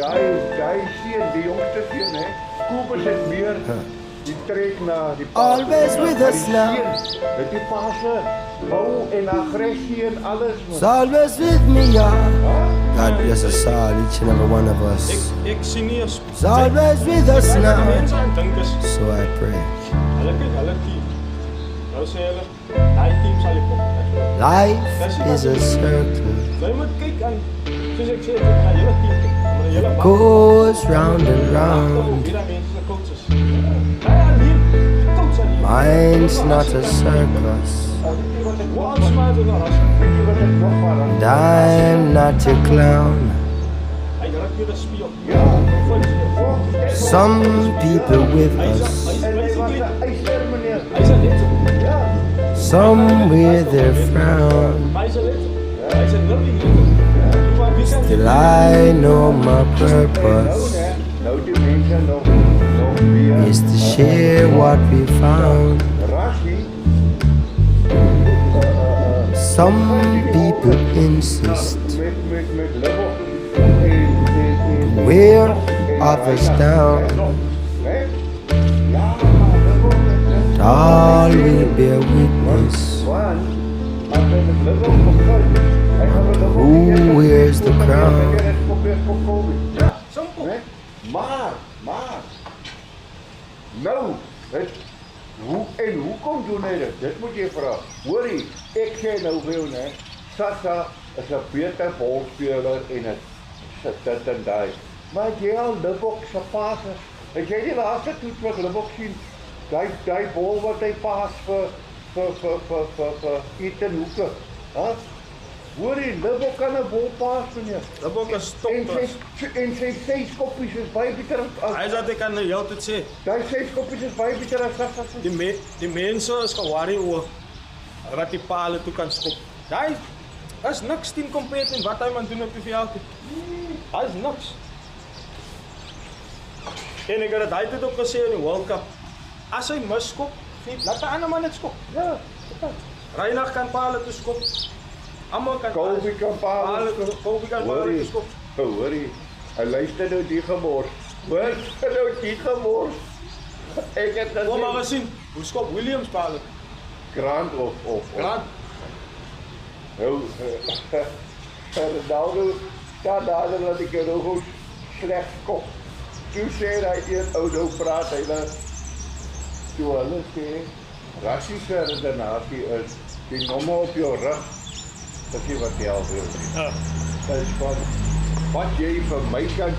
Daai seun, die jongste seun, hè. Kobus het meer die trek na die pa. Always with us now. Het die pa se wou en aggressie en alles. It's always with me, y'all. God bless us all, each and every one of us. Ek sien nie as It's always with us now. mense aan dink is So I pray. hulle kyk hulle team. Nou sê hulle, daai team sal die kom. Life is a circle, Jy moet kyk aan soos ek sê, na julle team kyk. Maar die hele goes round and round. Hier mense se coaches. Hy alleen, die coach alleen. Mine's not a circus, Wat smaak dit nou as? and I'm not your clown. Hy raak hier 'n speel. Some people with us, En hy was 'n eiser meneer. Hy sê net, some with their frown. hy sê net. Hy sê nou Still I know my purpose Nou die mense nog weer. is to share what we found. Rassie. Some people insist Met level. wear others down. Hè? Ja, level. All will bear witness Want as hy met level begin, hy gaan met level who wears the crown. Ja, Simpel. né? Maar, nou, hoe en hoekom doen hy dit? Dit moet jy vra. Hoorie, ek sê nou vir jou, né? Sasa is 'n beter bolspeler en dit en daai. Maar jy al Libbok se passe. Het jy die laaste toets met Libbok sien? Daai bol wat hy pas vir Ethan Hoeke. Hè? Hoorie, Libbok kan 'n bol pas meneer. Libbok is top. En sy skoppies is baie beter as Hy sê ek kan nou jou dit sê. daai sy skoppies is baie beter as Sasa se. Die mense is ge-worry oor wat die paal toe kan skop. Daai is niks 10 kompet en wat hy man doen op die veld. Hy is niks. En ek het dit altyd ook gesê in die World Cup. As hy misskop, laat 'n ander man dit skop. Ja. Reinagh kan paal toe skop. Almal kan Kobe kan paal skop. Kobe kan paal toe skop. Hoorie, hy luister nou die gemors. Hoor, nou die gemors. Ek het dit Kom maar gesien, hoe skop Williams paal? Grant of Grant. Nou, Ronaldo staat daar en laat ek nou goed sleg skop. Toe sê hy een ou nou praat hy dan toe hulle sê rassiese redenasie is die nommer op jou rug as jy wat jy al wil. Ja. Dit is van wat jy vir my kan